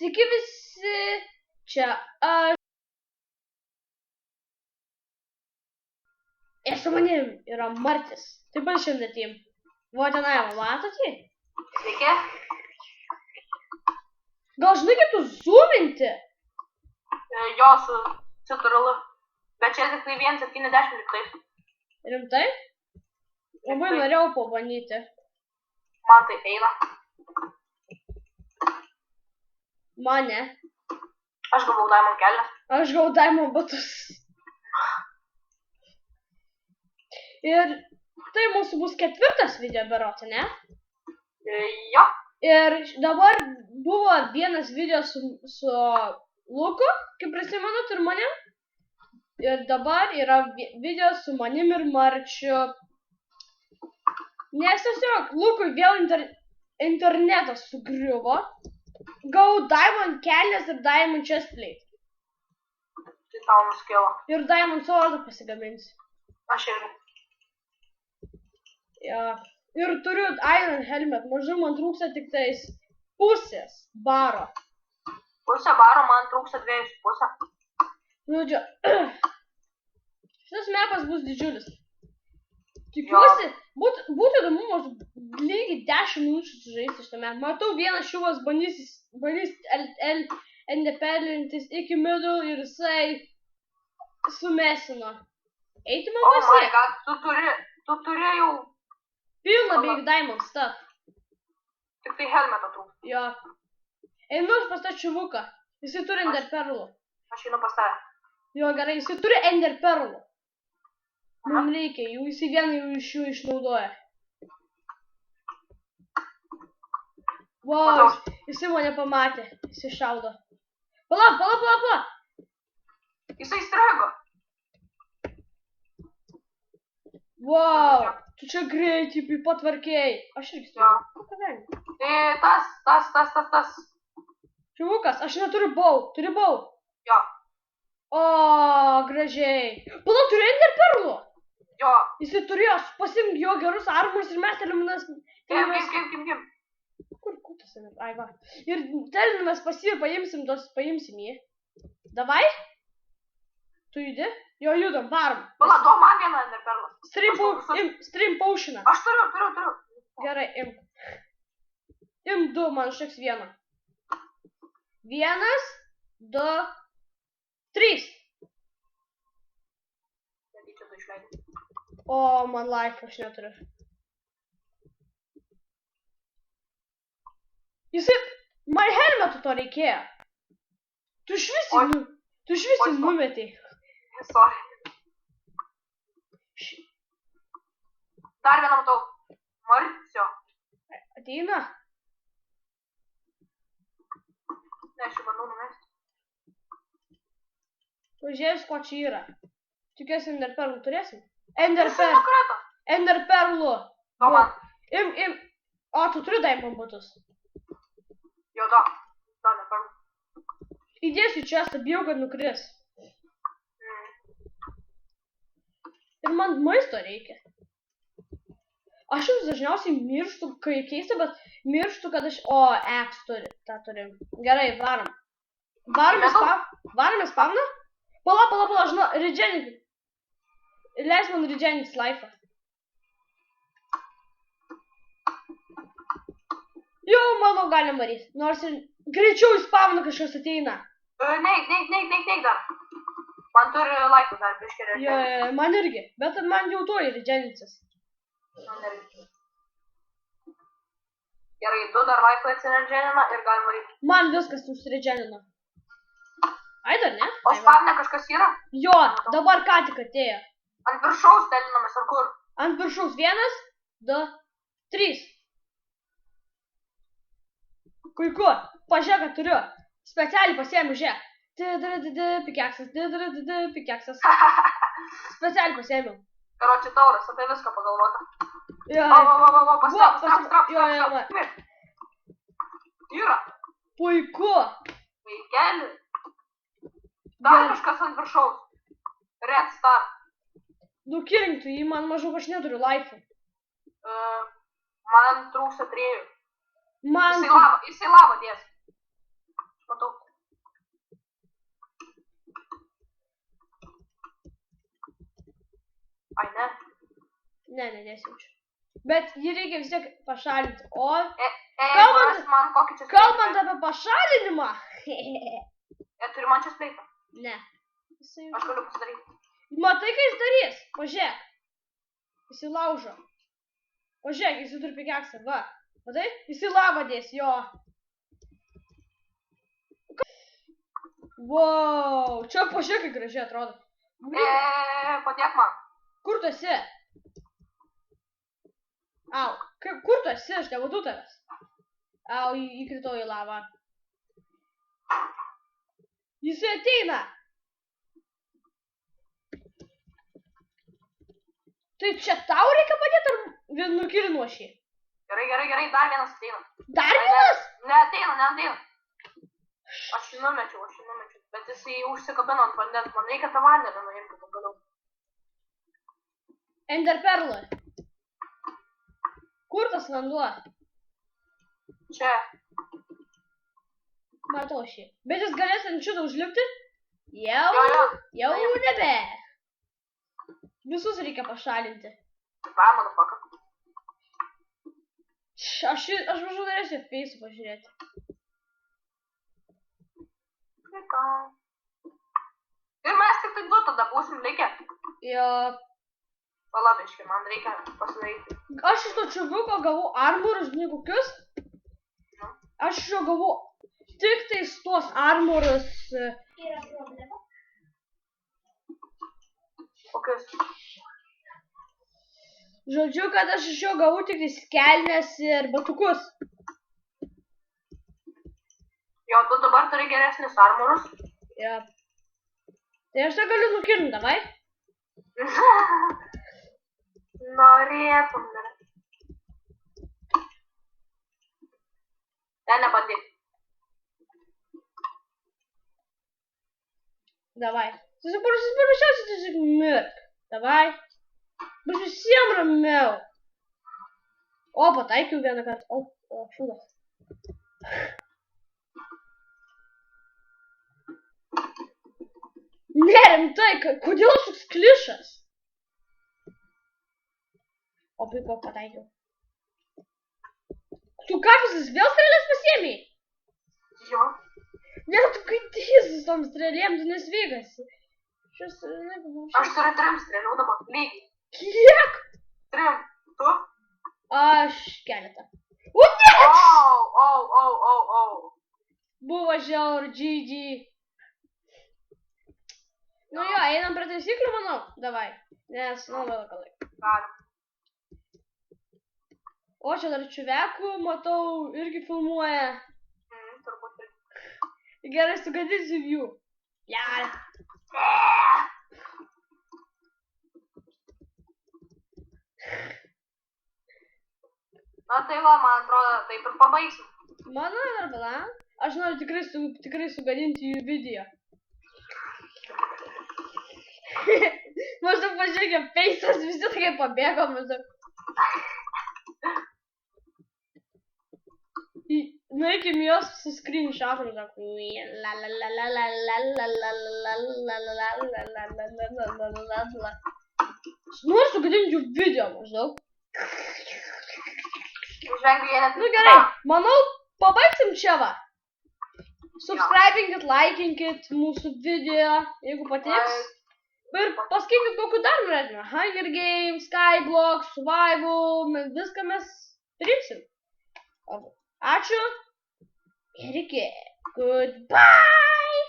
Sveiki visi, čia aš. Ir su manim yra Martis. Taip pat šiandien team. Va tenai, matot jį? Sveiki. Gal žinai, kaip tu zoominti? Jo, su Cituralu. Bet čia tik tai 1.70 liktais. Rimtai? Labai norėjau pabandyti. Man tai eina. Mane. Aš gavau Diamond kelnes. Aš gavau Diamond batus. Ir tai mūsų bus 4. video berote, ne? Jo. Ir dabar buvo vienas video su Luku, kaip prisimenat, ir manim. Ir dabar yra video su manim ir Marčiu. Nes tiesiog Lukui vėl internetas sugriuvo. Gavau Diamond kelnes ir Diamond chestplate. Tai tau nuskilo. Ir Diamond swordą pasigaminsiu. Aš irgi. Ja. Ir turiu Iron Helmet. Mažai man trūksta tik tais pusės baro. Pusę baro man trūksta 2,5. Žodžiu, šitas mapas bus didžiulis. Tikiuosi, būtų įdomu maždaug lygiai 10 minučių sužaisti šitą mapą. Matau, vienas šiuvas bandys endepelintis iki middle ir jisai sumesino. Eiti man Oh my pasiek. god, tu turi jau Pilna beveik Diamond stuff. tik tai helmetą trūksta. Jo. Einu pas tą čiuvuką. Jisai turi Ender Perlų. Aš einu pas tave. Jo, gerai, jisai turi Ender Perlų. Mums reikia jų, jisai vieną iš jų išnaudoja. Wow, jisai mane pamatė. Jisai šaudo. Pala. Jisai strigo. Wow, tu čia greitai patvarkėjai. Aš irgi Jo. strigu. Tas. Čiuvukas, aš neturiu bau. Turi bau? Jo. O, gražiai. Pala, turiu Ender Perlų. Jo. Jisai turėjo pasimti jo gerus armors ir mes teliminas... Kim. Kur tas Ender? Ai, va. Ir teliminas pasijų paimsim jį. Davai? Tu judi? Jo, judam, varom. Pala, duok man vieną Ender Perlą. Stream potioną. Aš turiu. Gerai, imk. Imk 2, man užteks 1. 1, 2, 3. Netyčia tu išleidai. O, man life aš neturiu. Jisai, man helmetų to reikėjo. Tu iš visi numetei. Sorry. Dar vieną matau. Marcio. Ateina? Ne, aš jau bandau numesti. Pažiūrėjus, ko čia yra. Tikiuosi, Ender Perlų turėsim? Jisai nukrito. Ender Perlų. To man. Im. O, tu turi Diamond batus. Jo, to. To Ender Perlų. Įdėsiu čia, bijau, kad nukris. Ir man maisto reikia. Aš jau dažniausiai mirštu, kai keista, bet mirštu, kad aš... O, X turi, tą turim. Gerai, varom. Varom į spawną? Pala, žinau, regenik. Leis man regenik life'ą. Jau, manau, galim varyti. Nors ir greičiau į spawną kažkas ateina. Neik dar. Man turi laiko dar biškį regenik. Jo, man irgi. Bet man jau to ir regeniksis. Gerai, 2 dar laiko atsiregenina ir galim varyti. Man viskas užsiregenino. Ai, dar ne? O spavne kažkas yra? Jo, dabar ką tik atėjo. Ant viršaus telinamės ar kur? Ant viršaus 1, 2, 3. Puiku, pažiūrėk, kad turiu. Specialiai pasiėmiau, žiūrėk. Pikeksas. Specialiai pasiėmiau. Karoči tauras, apie viską pagalvota. Jo. Pastrap. Yra. Puiku. Vaikeli. Dar kažkas ant viršaus. Red Star. Nukirink tu jį, man maždaug aš neturiu life'ų. Man trūksta 3. Man... Jisai lava dės. Ne, nesijaučiu. Bet jį reikia vis tiek pašalinti. O, Man kokį čia kalbant apie pašalinimą. Turi man čia spleitą. Ne. Aš galiu pasidaryti. Matai, kai jis darys? Pažiūrėk. Jis įlaužo. Pažiūrėk, jis turi pikeksą, va. Matai? Jis į lavą dės, jo. Wow, čia pažiūrėk, kaip gražiai atrodo. Padėk man. Kur tu esi? Au, kur tu esi? Aš nematau tavęs. Au, įkritau į lavą. Jisai ateina. Tai čia tau reikia padėti ar nukirinu aš jį? Gerai, dar vienas ateina. Dar vienas? Neateina. Aš jį numečiau. Bet jisai užsikabino ant vandens. Man reikia tą vandenį nuimti pagaliau. Enderperlą. Kur tas vanduo? Čia. Matau šį. Bet jis galės ant šitą užlipti? Jau nebe. Visus reikia pašalinti. Aš važiuoju norėsiu Face'u pažiūrėti. Ir mes tik tai du tada būsim likę. Jo. Palabiškai, man reikia pasidaryti. Aš iš to čiuviuko gavau armorus, žinai kokius? Aš iš jo gavau tik tais tuos armorus. Yra problema. Kokius? Žodžiu, kad aš iš jo gavau tik kelnes ir batukus. Jo, tu dabar turi geresnis armorus. Jo. Tai aš tą galiu nukirnti, davai? Norėtum. Nebandyk. Davai. Paprasčiausiai tiesiog mirk. Davai. Bus visiems ramiau. O, pataikiau vieną kartą. O, šūdas. Ne, rimtai, kodėl aš toks klišas? O, puiku, pataikiau. Tu ką visas vėl strėlės pasiėmei? Jo. Ne, tu kaitysis tom strėlėm, tu nesveikasi. Aš turiu 3 strėlių dabar, lygiai. Kiek? 3. Tu? Aš keletą. O, ne! Au. Buvo žiaur, GG. Nu jo, einam prie taisyklių, manau. Davai. Nes, vėl kalai. Galim. O, čia dar čiuvekų, matau, irgi filmuoja. Turbūt ir. Gerai, sugadinsiu jų. Gerai. Na tai va, man atrodo, taip ir pabaigsim. Mano arba, aš noriu tikrai sugadinti jų video. Maždaug pažiūrėkime, Face'as visi tokie pabėgo, maždaug. Nueikim juos su screenshotom, noriu sugadinti jų video, maždaug. Nu gerai, manau, pabaigsim čia va. Subscribinkit, likinkit mūsų video, jeigu patiks. Ir pasakykit, kokiu dar norėtume. Hunger Games, Skyblock, Survival, viską mes rinksim. Ačiū ir iki. Goodbye!